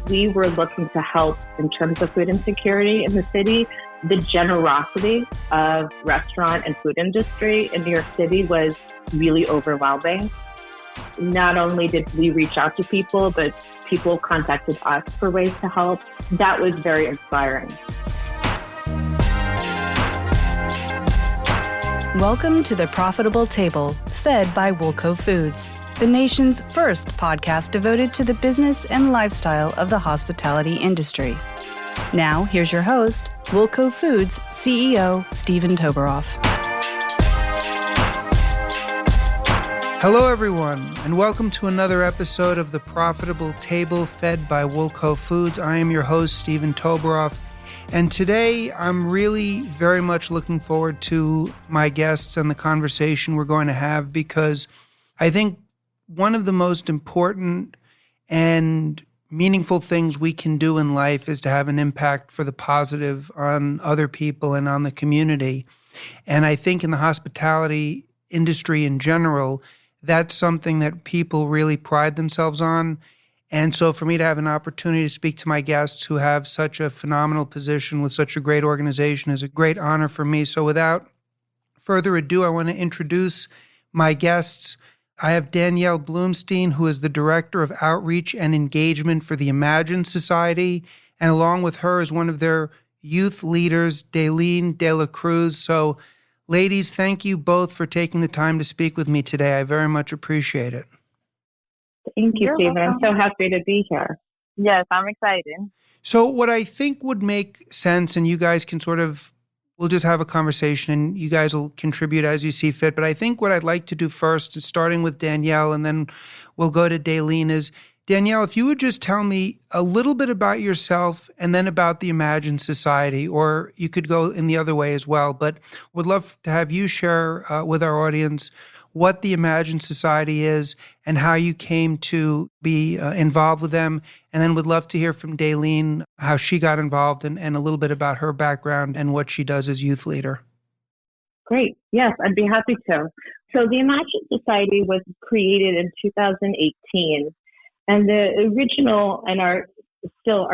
we were looking to help in terms of food insecurity in the city. The generosity of restaurant and food industry in New York City was really overwhelming. Not only did we reach out to people, but people contacted us for ways to help. That was very inspiring. Welcome to The Profitable Table, fed by Woolco Foods, the nation's first podcast devoted to the business and lifestyle of the hospitality industry. Now, here's your host, Woolco Foods CEO, Stephen Toberoff. Hello, everyone, and welcome to another episode of The Profitable Table, fed by Woolco Foods. I am your host, Stephen Toberoff, and today I'm really very much looking forward to my guests and the conversation we're going to have, because I think one of the most important and meaningful things we can do in life is to have an impact for the positive on other people and on the community. And I think in the hospitality industry in general, that's something that people really pride themselves on. And so for me to have an opportunity to speak to my guests who have such a phenomenal position with such a great organization is a great honor for me. So without further ado, I want to introduce my guests. I have Danielle Blumstein, who is the Director of Outreach and Engagement for the Imagine Society. And along with her is one of their youth leaders, Dayelin De La Cruz. So ladies, thank you both for taking the time to speak with me today. I very much appreciate it. Thank you, Stephen. I'm so happy to be here. Yes, I'm excited. So what I think would make sense, and you guys can we'll just have a conversation and you guys will contribute as you see fit. But I think what I'd like to do first is starting with Danielle and then we'll go to Dayelin is, Danielle, if you would just tell me a little bit about yourself and then about the Imagine Society, or you could go in the other way as well, but would love to have you share with our audience what the Imagine Society is and how you came to be involved with them. And then would love to hear from Dayelin, how she got involved and a little bit about her background and what she does as youth leader. Great. Yes, I'd be happy to. So the Imagine Society was created in 2018. And the original and our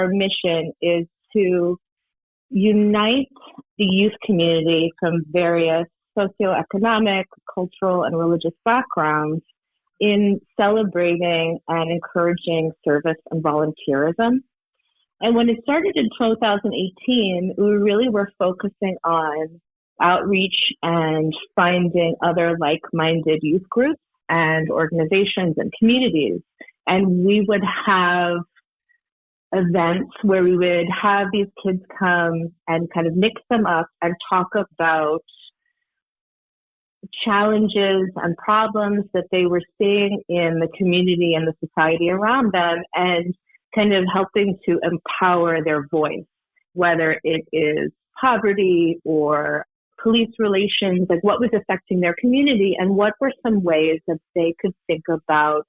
mission is to unite the youth community from various socioeconomic, cultural, and religious backgrounds in celebrating and encouraging service and volunteerism. And when it started in 2018, we really were focusing on outreach and finding other like-minded youth groups and organizations and communities. And we would have events where we would have these kids come and kind of mix them up and talk about challenges and problems that they were seeing in the community and the society around them, and kind of helping to empower their voice, whether it is poverty or police relations, like what was affecting their community and what were some ways that they could think about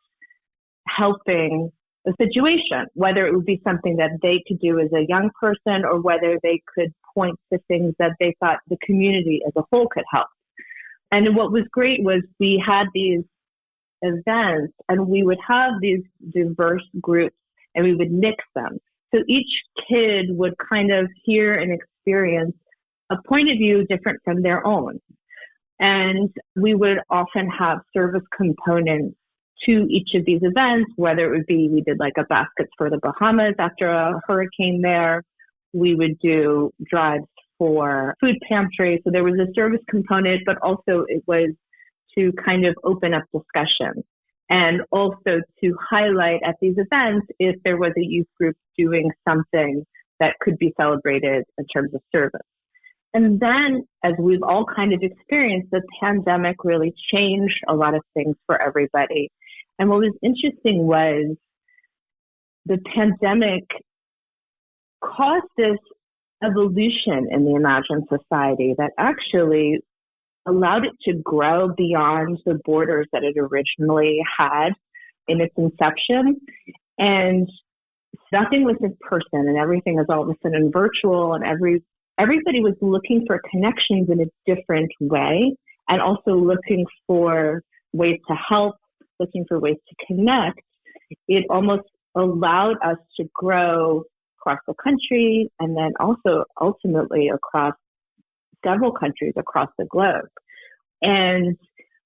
helping the situation, whether it would be something that they could do as a young person or whether they could point to things that they thought the community as a whole could help. And what was great was we had these events and we would have these diverse groups and we would mix them. So each kid would kind of hear and experience a point of view different from their own. And we would often have service components to each of these events, whether it would be, we did like a baskets for the Bahamas after a hurricane there. We would do drives for food pantries. So there was a service component, but also it was to kind of open up discussion and also to highlight at these events if there was a youth group doing something that could be celebrated in terms of service. And then, as we've all kind of experienced, the pandemic really changed a lot of things for everybody. And what was interesting was the pandemic caused this evolution in the Imagine Society that actually allowed it to grow beyond the borders that it originally had in its inception. And nothing was in person and everything is all of a sudden virtual, and everybody was looking for connections in a different way and also looking for ways to help, looking for ways to connect. It almost allowed us to grow across the country and then also ultimately across several countries across the globe. And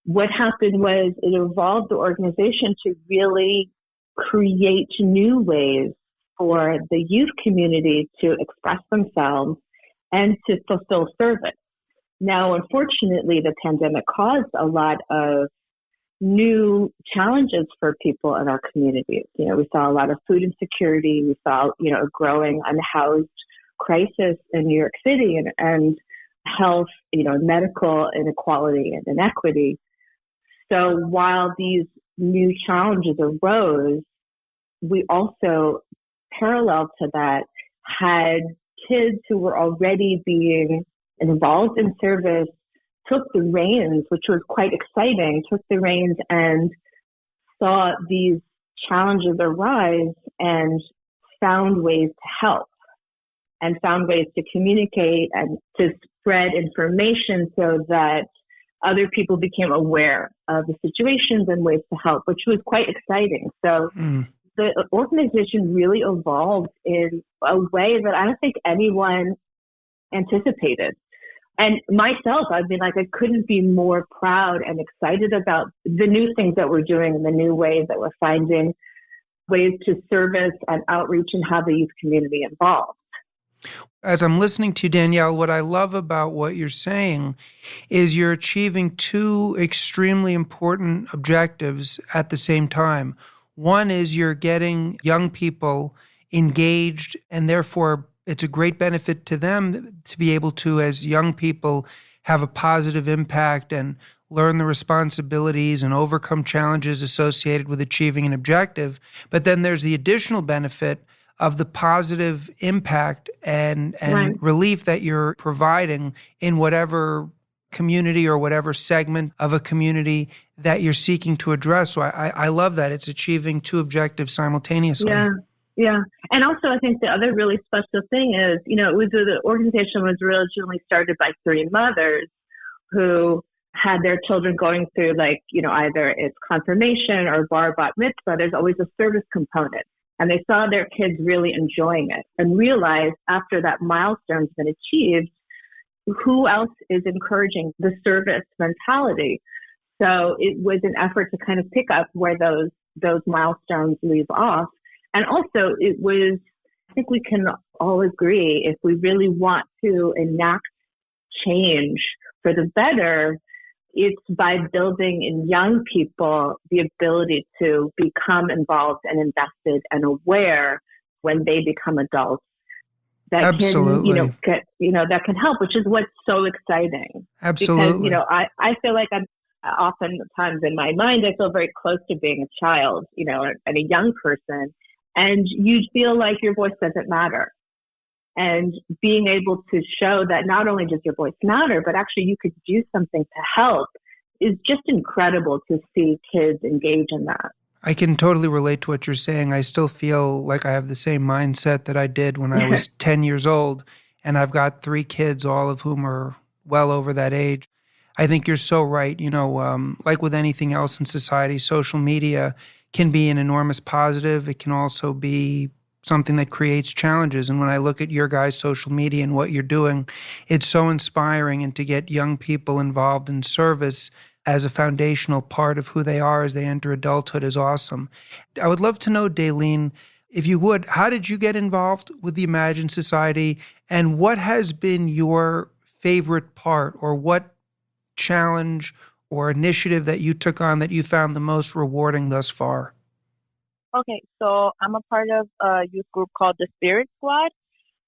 what happened was it evolved the organization to really create new ways for the youth community to express themselves and to fulfill service. Now, unfortunately, the pandemic caused a lot of new challenges for people in our communities. We saw a lot of food insecurity. We saw, a growing unhoused crisis in New York City and health, medical inequality and inequity. So while these new challenges arose, we also, parallel to that, had kids who were already being involved in service took the reins, which was quite exciting, took the reins and saw these challenges arise and found ways to help and found ways to communicate and to spread information so that other people became aware of the situations and ways to help, which was quite exciting. So the organization really evolved in a way that I don't think anyone anticipated. And myself, I couldn't be more proud and excited about the new things that we're doing and the new ways that we're finding ways to service and outreach and have the youth community involved. As I'm listening to you, Danielle, what I love about what you're saying is you're achieving two extremely important objectives at the same time. One is you're getting young people engaged, and therefore it's a great benefit to them to be able to, as young people, have a positive impact and learn the responsibilities and overcome challenges associated with achieving an objective. But then there's the additional benefit of the positive impact and right. relief that you're providing in whatever community or whatever segment of a community that you're seeking to address. So I love that. It's achieving two objectives simultaneously. Yeah. And also, I think the other really special thing is, the organization was originally started by three mothers who had their children going through either it's confirmation or bar bat mitzvah. There's always a service component. And they saw their kids really enjoying it and realized after that milestone's been achieved, who else is encouraging the service mentality? So it was an effort to kind of pick up where those milestones leave off. And also I think we can all agree, if we really want to enact change for the better, it's by building in young people the ability to become involved and invested and aware when they become adults. That Absolutely. that can help, which is what's so exciting. Absolutely. Because, I feel like I'm oftentimes in my mind, I feel very close to being a child, and a young person. And you feel like your voice doesn't matter. And being able to show that not only does your voice matter, but actually you could do something to help is just incredible to see kids engage in that. I can totally relate to what you're saying. I still feel like I have the same mindset that I did when I was 10 years old, and I've got 3 kids, all of whom are well over that age. I think you're so right. Like with anything else in society, social media can be an enormous positive. It can also be something that creates challenges. And when I look at your guys' social media and what you're doing, it's so inspiring. And to get young people involved in service as a foundational part of who they are as they enter adulthood is awesome. I would love to know, Dayelin, if you would, how did you get involved with the Imagine Society, and what has been your favorite part, or what challenge or initiative that you took on that you found the most rewarding thus far? Okay, so I'm a part of a youth group called the Spirit Squad,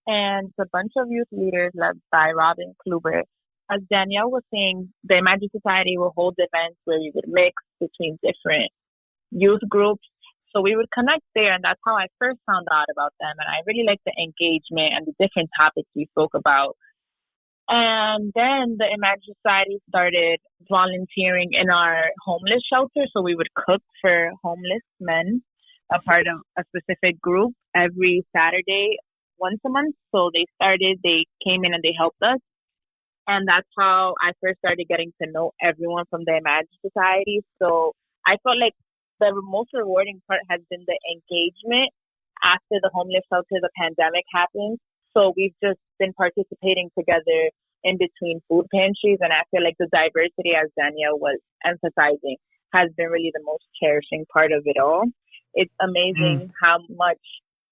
and it's a bunch of youth leaders led by Robin Kluber. As Danielle was saying, the Imagine Society will hold events where we would mix between different youth groups. So we would connect there, and that's how I first found out about them. And I really liked the engagement and the different topics we spoke about. And then the Imagine Society started volunteering in our homeless shelter. So we would cook for homeless men, a part of a specific group, every Saturday, once a month. So they came in and they helped us. And that's how I first started getting to know everyone from the Imagine Society. So I felt like the most rewarding part has been the engagement after the homeless shelter, the pandemic happened. So we've just been participating together in between food pantries. And I feel like the diversity, as Danielle was emphasizing, has been really the most cherishing part of it all. It's amazing how much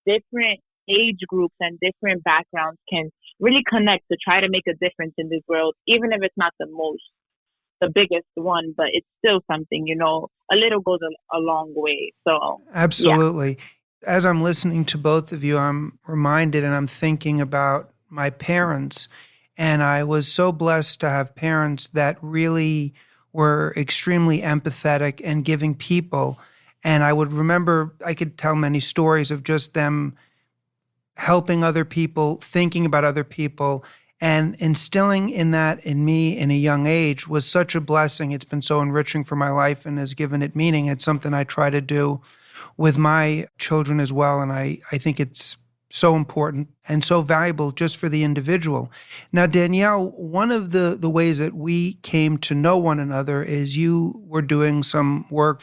different age groups and different backgrounds can really connect to try to make a difference in this world, even if it's not the biggest one, but it's still something, a little goes a long way. So Absolutely. Yeah. As I'm listening to both of you, I'm reminded and I'm thinking about my parents. And I was so blessed to have parents that really were extremely empathetic and giving people. And I would remember, I could tell many stories of just them helping other people, thinking about other people, and instilling in that in me in a young age was such a blessing. It's been so enriching for my life and has given it meaning. It's something I try to do with my children as well. And I think it's so important and so valuable just for the individual. Now, Danielle, one of the ways that we came to know one another is you were doing some work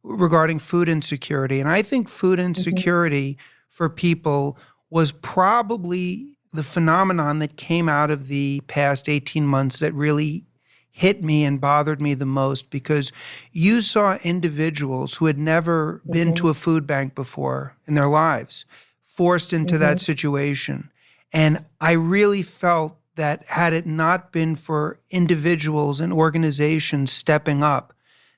regarding food insecurity. And I think food insecurity for people was probably the phenomenon that came out of the past 18 months that really hit me and bothered me the most, because you saw individuals who had never been to a food bank before in their lives forced into that situation. And I really felt that had it not been for individuals and organizations stepping up,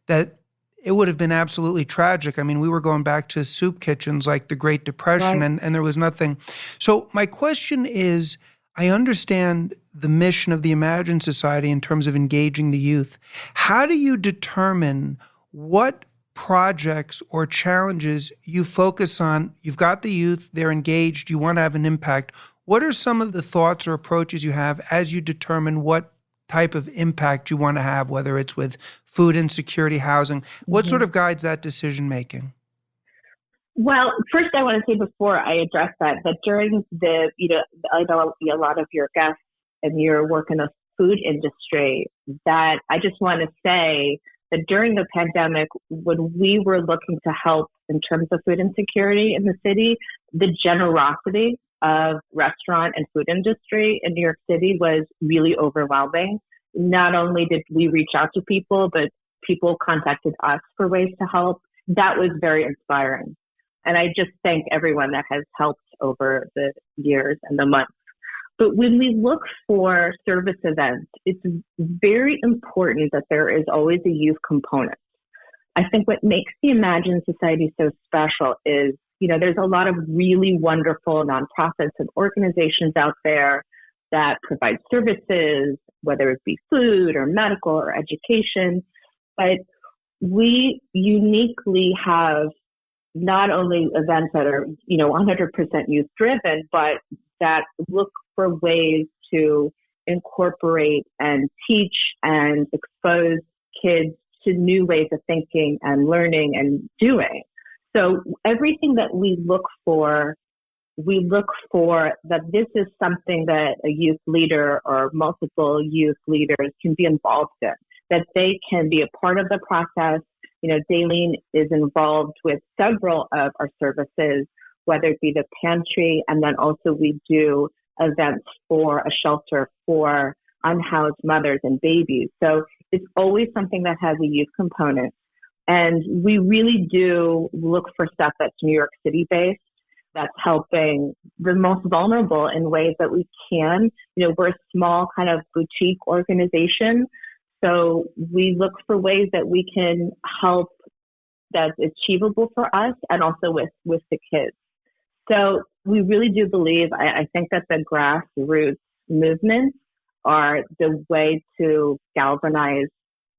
that it would have been absolutely tragic. I mean, we were going back to soup kitchens like the Great Depression, Right. and there was nothing. So my question is, I understand the mission of the Imagine Society in terms of engaging the youth. How do you determine what projects or challenges you focus on? You've got the youth, they're engaged, you want to have an impact. What are some of the thoughts or approaches you have as you determine what type of impact you want to have, whether it's with food insecurity, housing? What sort of guides that decision making? Well, first I want to say before I address that during I know a lot of your guests and your work in the food industry, that I just want to say that during the pandemic, when we were looking to help in terms of food insecurity in the city, the generosity of restaurant and food industry in New York City was really overwhelming. Not only did we reach out to people, but people contacted us for ways to help. That was very inspiring. And I just thank everyone that has helped over the years and the months. But when we look for service events, it's very important that there is always a youth component. I think what makes the Imagine Society so special is, there's a lot of really wonderful nonprofits and organizations out there that provide services, whether it be food or medical or education. But we uniquely have not only events that are, 100% youth driven, but that look for ways to incorporate and teach and expose kids to new ways of thinking and learning and doing. So everything that we look for that this is something that a youth leader or multiple youth leaders can be involved in, that they can be a part of the process. Dayelin is involved with several of our services, whether it be the pantry, and then also we do events for a shelter for unhoused mothers and babies. So it's always something that has a youth component. And we really do look for stuff that's New York City based, that's helping the most vulnerable in ways that we can. We're a small kind of boutique organization. So we look for ways that we can help that's achievable for us and also with the kids. So we really do believe, I think that the grassroots movements are the way to galvanize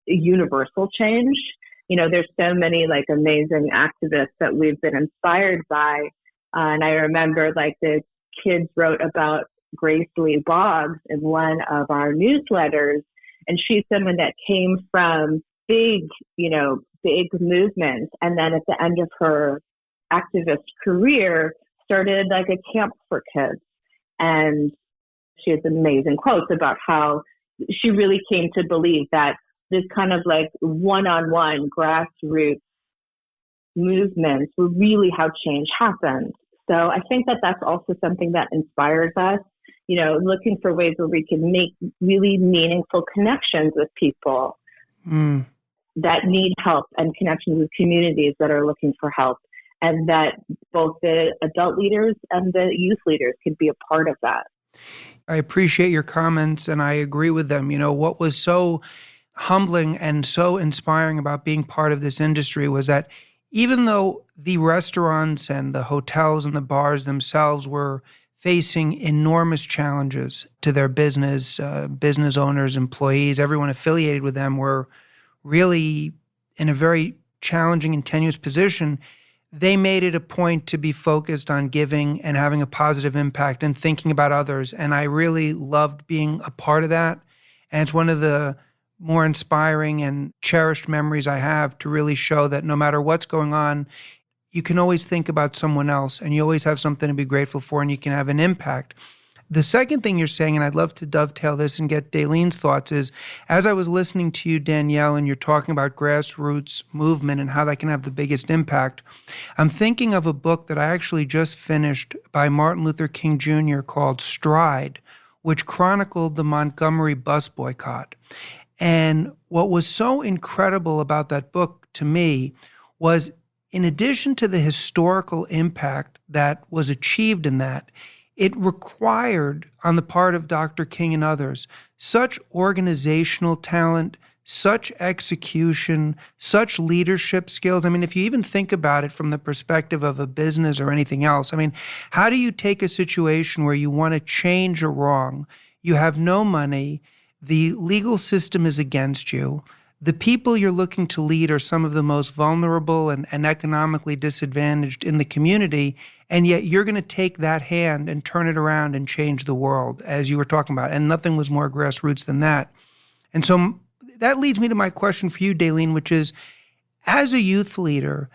universal change. There's so many amazing activists that we've been inspired by. And I remember the kids wrote about Grace Lee Boggs in one of our newsletters. And she's someone that came from big movements. And then at the end of her activist career, started a camp for kids. And she has amazing quotes about how she really came to believe that this kind of one-on-one grassroots movements were really how change happened. So I think that that's also something that inspires us, looking for ways where we can make really meaningful connections with people that need help, and connections with communities that are looking for help, and that both the adult leaders and the youth leaders could be a part of that. I appreciate your comments, and I agree with them. What was so humbling and so inspiring about being part of this industry was that even though the restaurants and the hotels and the bars themselves were facing enormous challenges to their business, business owners, employees, everyone affiliated with them were really in a very challenging and tenuous position, they made it a point to be focused on giving and having a positive impact and thinking about others. And I really loved being a part of that. And it's one of the more inspiring and cherished memories I have, to really show that no matter what's going on, you can always think about someone else, and you always have something to be grateful for, and you can have an impact. The second thing you're saying, and I'd love to dovetail this and get Dayelin's thoughts, is as I was listening to you, Danielle, and you're talking about grassroots movement and how that can have the biggest impact, I'm thinking of a book that I actually just finished by Martin Luther King Jr. called Stride, which chronicled the Montgomery bus boycott. And what was so incredible about that book to me was, in addition to the historical impact that was achieved in that, it required, on the part of Dr. King and others, such organizational talent, such execution, such leadership skills. I mean, if you even think about it from the perspective of a business or anything else, I mean, how do you take a situation where you want to change a wrong, you have no money, the legal system is against you, the people you're looking to lead are some of the most vulnerable and economically disadvantaged in the community, and yet you're going to take that hand and turn it around and change the world, as you were talking about, and nothing was more grassroots than that. And so that leads me to my question for you, Dayelin, which is, as a youth leader,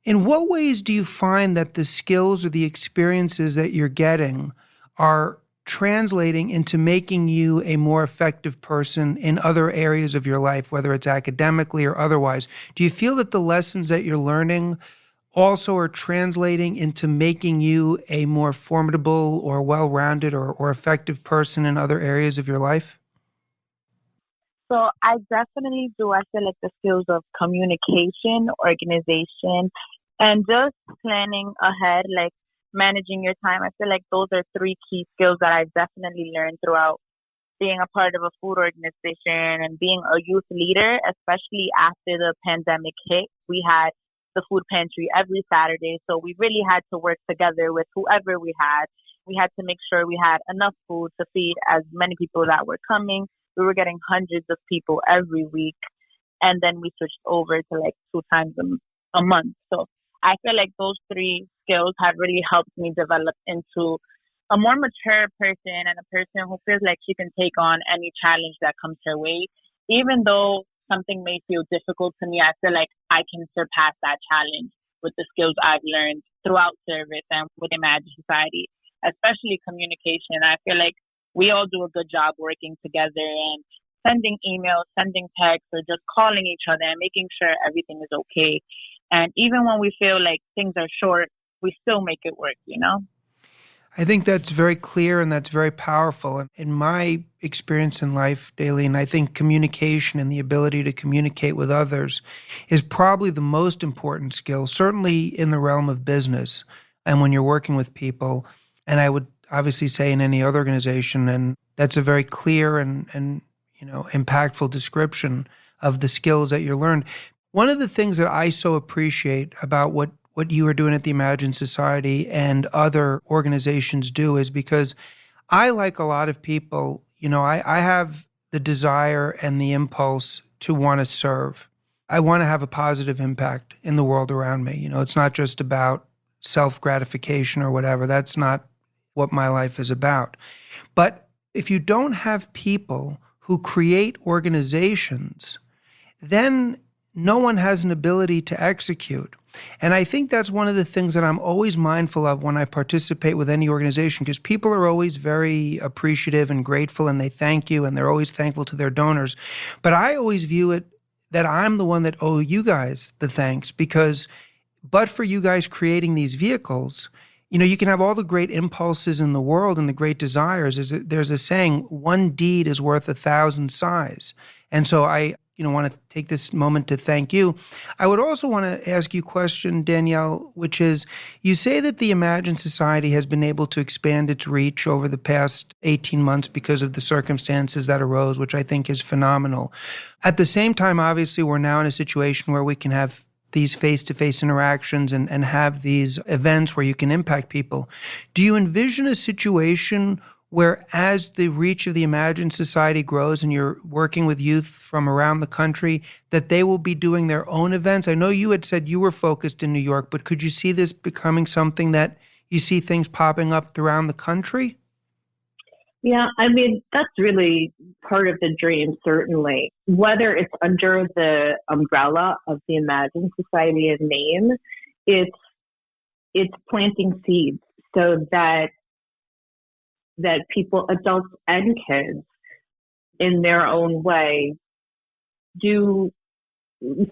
in what ways do you find that the skills or the experiences that you're getting are translating into making you a more effective person in other areas of your life, whether it's academically or otherwise? Do you feel that the lessons that you're learning also are translating into making you a more formidable or well-rounded or effective person in other areas of your life? So I definitely do. I feel like the skills of communication, organization, and just planning ahead, like managing your time. I feel like those are three key skills that I definitely learned throughout being a part of a food organization and being a youth leader, especially after the pandemic hit. We had the food pantry every Saturday, so we really had to work together with whoever we had. We had to make sure we had enough food to feed as many people that were coming. We were getting hundreds of people every week, and then we switched over to like 2 times a month. So I feel like those three skills have really helped me develop into a more mature person and a person who feels like she can take on any challenge that comes her way. Even though something may feel difficult to me, I feel like I can surpass that challenge with the skills I've learned throughout service and with Imagine Society, especially communication. I feel like we all do a good job working together and sending emails, sending texts, or just calling each other and making sure everything is okay. And even when we feel like things are short, we still make it work, you know? I think that's very clear and that's very powerful. In my experience in life, Dayelin, I think communication and the ability to communicate with others is probably the most important skill, certainly in the realm of business and when you're working with people. And I would obviously say in any other organization, and that's a very clear and impactful description of the skills that you learned. One of the things that I so appreciate about what you are doing at the Imagine Society and other organizations do is because I, like a lot of people, I have the desire and the impulse to want to serve. I want to have a positive impact in the world around me. It's not just about self-gratification or whatever. That's not what my life is about. But if you don't have people who create organizations, then no one has an ability to execute. And I think that's one of the things that I'm always mindful of when I participate with any organization, because people are always very appreciative and grateful, and they thank you, and they're always thankful to their donors. But I always view it that I'm the one that owe you guys the thanks, because but for you guys creating these vehicles, you can have all the great impulses in the world and the great desires. There's a saying, one deed is worth 1,000 sighs. And so I want to take this moment to thank you. I would also want to ask you a question, Danielle, which is, you say that the Imagine Society has been able to expand its reach over the past 18 months because of the circumstances that arose, which I think is phenomenal. At the same time, obviously, we're now in a situation where we can have these face-to-face interactions and have these events where you can impact people. Do you envision a situation where, as the reach of the Imagine Society grows and you're working with youth from around the country, that they will be doing their own events? I know you had said you were focused in New York, but could you see this becoming something that you see things popping up around the country? Yeah, I mean, that's really part of the dream, certainly. Whether it's under the umbrella of the Imagine Society of name, it's planting seeds so that people, adults and kids, in their own way, do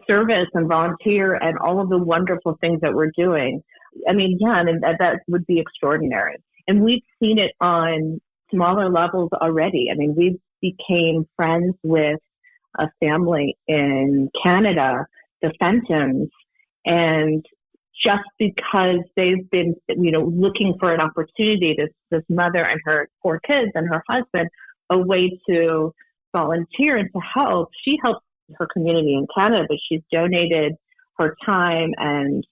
service and volunteer and all of the wonderful things that we're doing. I mean, that would be extraordinary. And we've seen it on smaller levels already. I mean, we became friends with a family in Canada, the Fentons, and just because they've been, looking for an opportunity, this mother and her 4 kids and her husband, a way to volunteer and to help. She helps her community in Canada, but she's donated her time and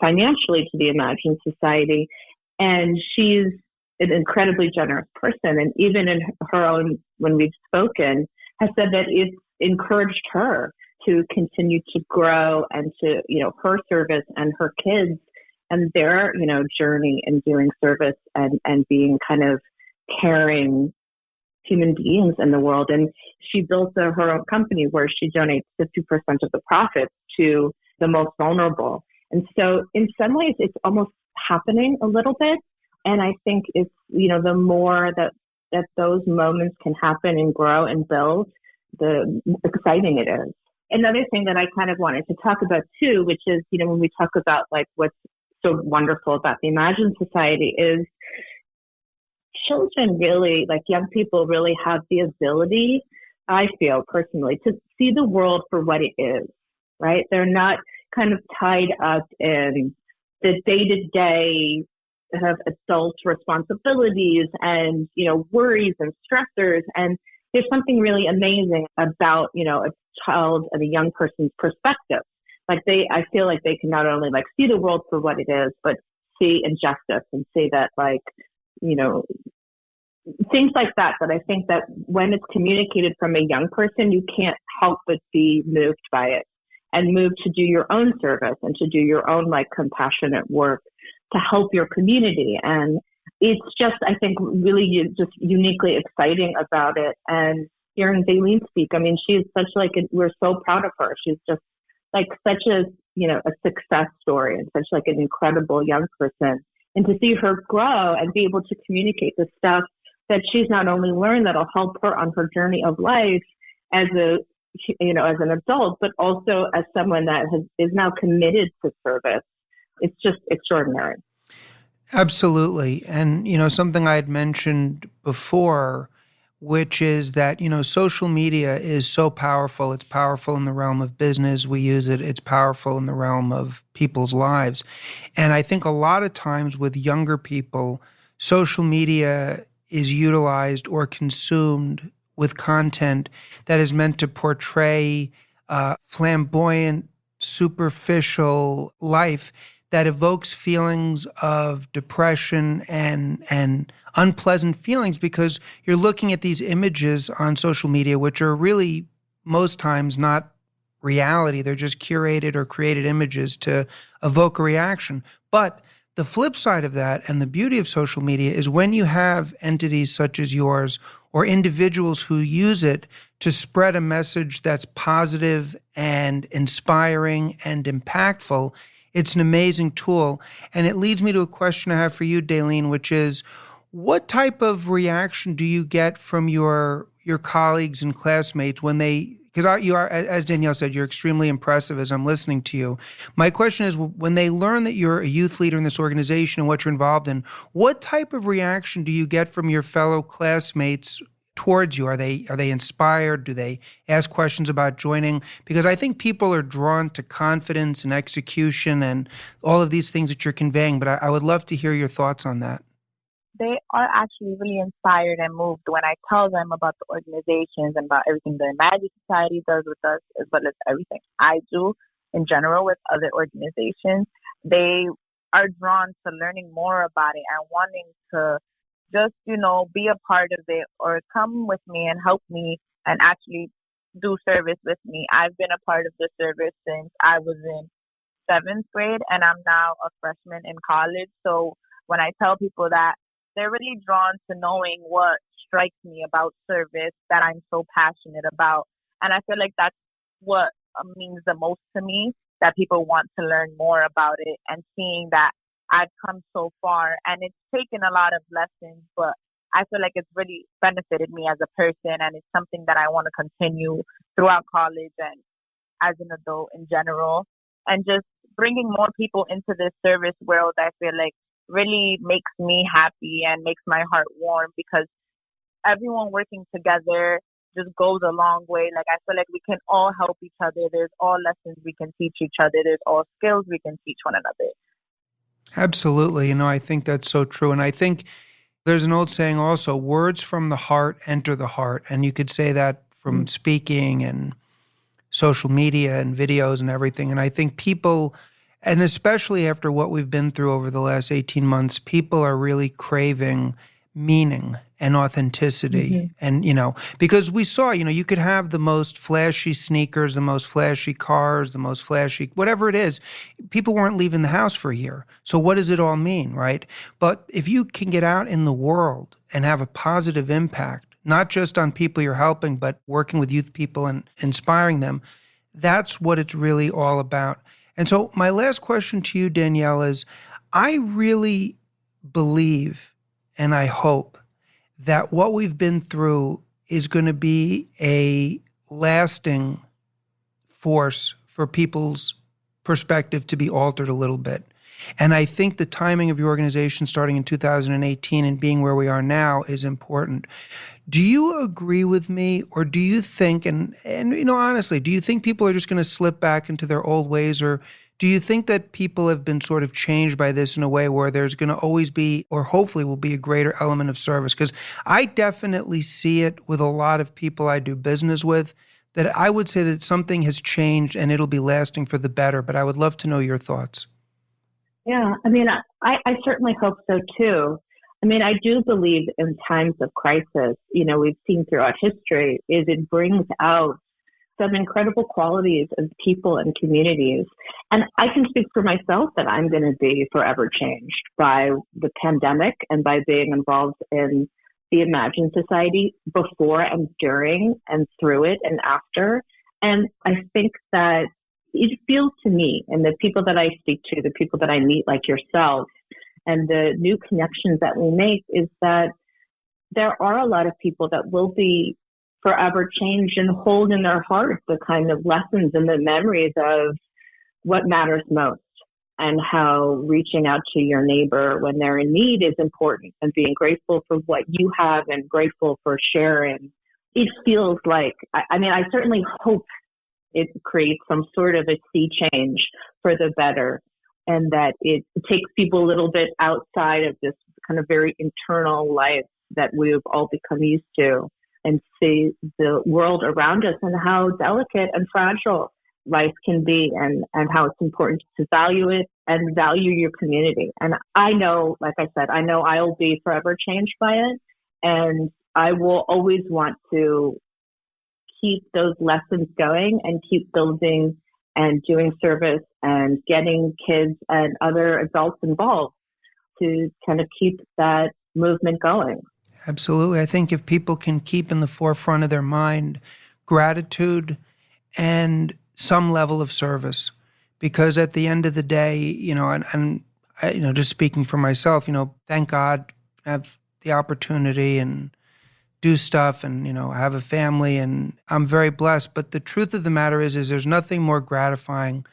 financially to the Imagine Society. And she's an incredibly generous person. And even in her own, when we've spoken, has said that it's encouraged her to continue to grow and to, her service and her kids and their, journey in doing service and being kind of caring human beings in the world. And she built her own company where she donates 50% of the profits to the most vulnerable. And so in some ways, it's almost happening a little bit. And I think it's, the more that those moments can happen and grow and build, the exciting it is. Another thing that I kind of wanted to talk about too, which is, when we talk about like what's so wonderful about the Imagine Society, is children really, like young people really have the ability, I feel personally, to see the world for what it is, right? They're not kind of tied up in the day-to-day of adult responsibilities and, worries and stressors. And there's something really amazing about, a child and a young person's perspective. Like I feel like they can not only like see the world for what it is, but see injustice and see that things like that. But I think that when it's communicated from a young person, you can't help but be moved by it and moved to do your own service and to do your own compassionate work to help your community. And it's just, I think, really just uniquely exciting about it. And hearing Dayelin speak, I mean, she's such we're so proud of her. She's just such a, a success story and such an incredible young person. And to see her grow and be able to communicate the stuff that she's not only learned that'll help her on her journey of life as as an adult, but also as someone that is now committed to service. It's just extraordinary. Absolutely. And, something I had mentioned before, which is that, social media is so powerful. It's powerful in the realm of business. We use it. It's powerful in the realm of people's lives. And I think a lot of times with younger people, social media is utilized or consumed with content that is meant to portray flamboyant, superficial life that evokes feelings of depression and unpleasant feelings, because you're looking at these images on social media, which are really most times not reality. They're just curated or created images to evoke a reaction. But the flip side of that, and the beauty of social media, is when you have entities such as yours or individuals who use it to spread a message that's positive and inspiring and impactful, it's an amazing tool. And it leads me to a question I have for you, Dayelin, which is, what type of reaction do you get from your colleagues and classmates when they because you are, as Danielle said, you're extremely impressive as I'm listening to you. My question is, when they learn that you're a youth leader in this organization and what you're involved in, what type of reaction do you get from your fellow classmates towards you? Are they inspired? Do they ask questions about joining? Because I think people are drawn to confidence and execution and all of these things that you're conveying, but I would love to hear your thoughts on that. They are actually really inspired and moved when I tell them about the organizations and about everything the Imagine Society does with us, as well as everything I do in general with other organizations. They are drawn to learning more about it and wanting to just, be a part of it or come with me and help me and actually do service with me. I've been a part of the service since I was in 7th grade, and I'm now a freshman in college. So when I tell people that, they're really drawn to knowing what strikes me about service that I'm so passionate about. And I feel like that's what means the most to me, that people want to learn more about it and seeing that I've come so far. And it's taken a lot of lessons, but I feel like it's really benefited me as a person. And it's something that I want to continue throughout college and as an adult in general. And just bringing more people into this service world, I feel like really makes me happy and makes my heart warm, because everyone working together just goes a long way. Like, I feel like we can all help each other. There's all lessons we can teach each other. There's all skills we can teach one another. Absolutely. I think that's so true. And I think there's an old saying also, words from the heart enter the heart. And you could say that from speaking and social media and videos and everything. And I think people, and especially after what we've been through over the last 18 months, people are really craving meaning and authenticity. And, because we saw, you could have the most flashy sneakers, the most flashy cars, the most flashy, whatever it is. People weren't leaving the house for a year. So what does it all mean, right? But if you can get out in the world and have a positive impact, not just on people you're helping, but working with youth people and inspiring them, that's what it's really all about. And so my last question to you, Danielle, is I really believe and I hope that what we've been through is going to be a lasting force for people's perspective to be altered a little bit. And I think the timing of your organization starting in 2018 and being where we are now is important. Do you agree with me, or do you think, and honestly, do you think people are just going to slip back into their old ways, or do you think that people have been sort of changed by this in a way where there's going to always be, or hopefully will be, a greater element of service? Because I definitely see it with a lot of people I do business with, that I would say that something has changed and it'll be lasting for the better. But I would love to know your thoughts. Yeah, I certainly hope so too. I do believe in times of crisis, we've seen throughout history, is it brings out some incredible qualities of people and communities. And I can speak for myself that I'm going to be forever changed by the pandemic and by being involved in the Imagine Society before and during and through it and after. And I think that it feels to me, and the people that I speak to, the people that I meet like yourself, and the new connections that we make, is that there are a lot of people that will be forever changed and hold in their heart the kind of lessons and the memories of what matters most, and how reaching out to your neighbor when they're in need is important, and being grateful for what you have and grateful for sharing. It feels like, I certainly hope it creates some sort of a sea change for the better, and that it takes people a little bit outside of this kind of very internal life that we've all become used to, and see the world around us and how delicate and fragile life can be, and how it's important to value it and value your community. And I know, like I said, I know I'll be forever changed by it, and I will always want to keep those lessons going and keep building and doing service and getting kids and other adults involved to kind of keep that movement going. Absolutely. I think if people can keep in the forefront of their mind gratitude and some level of service, because at the end of the day, and just speaking for myself, thank God I have the opportunity and do stuff and, I have a family and I'm very blessed. But the truth of the matter is there's nothing more gratifying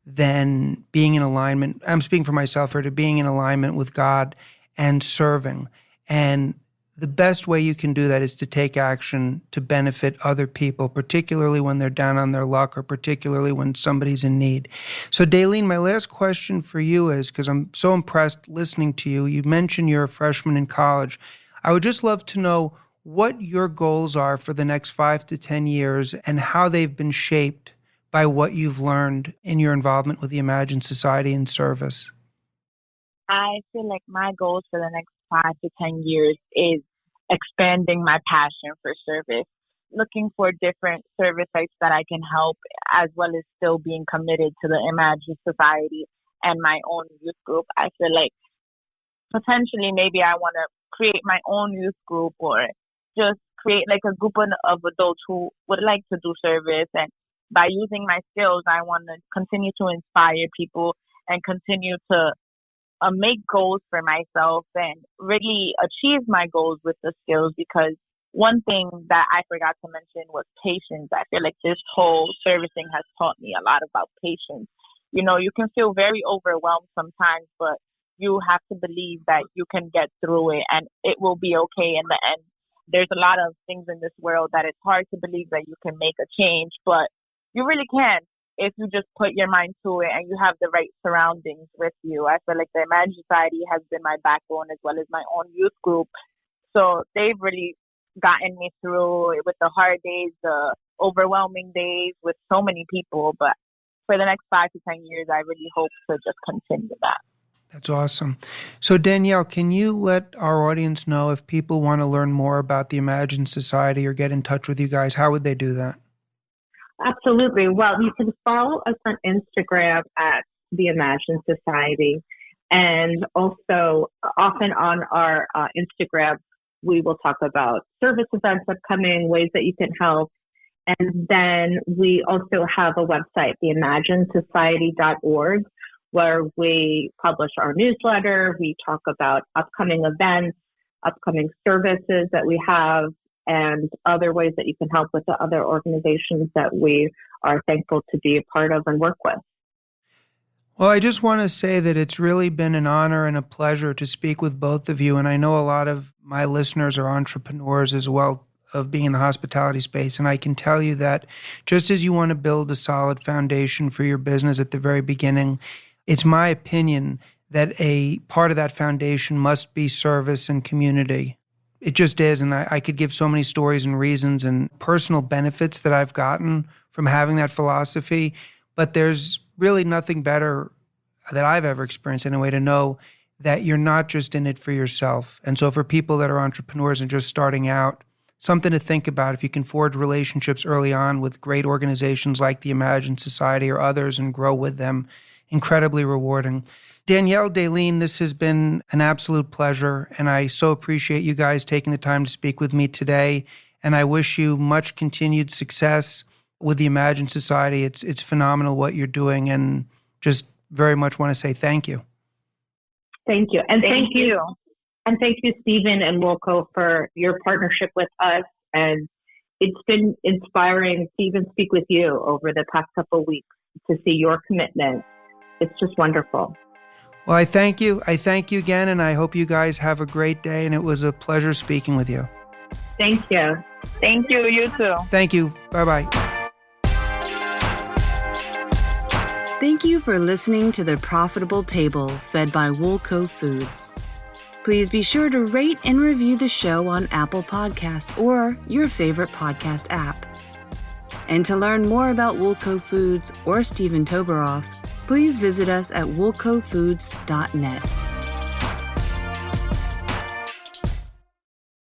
than being in alignment. I'm speaking for myself here, to being in alignment with God and serving. And the best way you can do that is to take action to benefit other people, particularly when they're down on their luck or particularly when somebody's in need. So, Dayelin, my last question for you is, because I'm so impressed listening to you, you mentioned you're a freshman in college. I would just love to know what your goals are for the next 5 to 10 years and how they've been shaped by what you've learned in your involvement with the Imagine Society and service. I feel like my goals for the next 5 to 10 years is expanding my passion for service, looking for different service sites that I can help, as well as still being committed to the Imagine Society and my own youth group. I feel like potentially maybe I want to create my own youth group or just create like a group of adults who would like to do service. And by using my skills, I want to continue to inspire people and continue to make goals for myself and really achieve my goals with the skills, because one thing that I forgot to mention was patience. I feel like this whole servicing has taught me a lot about patience. You can feel very overwhelmed sometimes, but you have to believe that you can get through it and it will be okay in the end. There's a lot of things in this world that it's hard to believe that you can make a change, but you really can if you just put your mind to it and you have the right surroundings with you. I feel like the Imagine Society has been my backbone as well as my own youth group. So they've really gotten me through it with the hard days, the overwhelming days with so many people. But for the next 5 to 10 years, I really hope to just continue that. That's awesome. So Danielle, can you let our audience know if people want to learn more about the Imagine Society or get in touch with you guys, how would they do that? Absolutely. Well, you can follow us on Instagram at the Imagine Society. And also often on our Instagram, we will talk about service events upcoming, ways that you can help. And then we also have a website, theimaginesociety.org, where we publish our newsletter. We talk about upcoming events, upcoming services that we have, and other ways that you can help with the other organizations that we are thankful to be a part of and work with. Well, I just want to say that it's really been an honor and a pleasure to speak with both of you. And I know a lot of my listeners are entrepreneurs as well, of being in the hospitality space. And I can tell you that just as you want to build a solid foundation for your business at the very beginning, it's my opinion that a part of that foundation must be service and community. It just is. And I could give so many stories and reasons and personal benefits that I've gotten from having that philosophy. But there's really nothing better that I've ever experienced anyway to know that you're not just in it for yourself. And so for people that are entrepreneurs and just starting out, something to think about. If you can forge relationships early on with great organizations like the Imagine Society or others and grow with them, incredibly rewarding. Danielle, Dayelin, this has been an absolute pleasure, and I so appreciate you guys taking the time to speak with me today, and I wish you much continued success with the Imagine Society. It's phenomenal what you're doing, and just very much want to say thank you. Thank you. And thank you. And thank you, Stephen and Wilco, for your partnership with us. And it's been inspiring to even speak with you over the past couple of weeks to see your commitment. It's just wonderful. Well, I thank you. I thank you again, and I hope you guys have a great day, and it was a pleasure speaking with you. Thank you. Thank you. You too. Thank you. Bye-bye. Thank you for listening to The Profitable Table, fed by Woolco Foods. Please be sure to rate and review the show on Apple Podcasts or your favorite podcast app. And to learn more about Woolco Foods or Stephen Toberoff, please visit us at woolcofoods.net.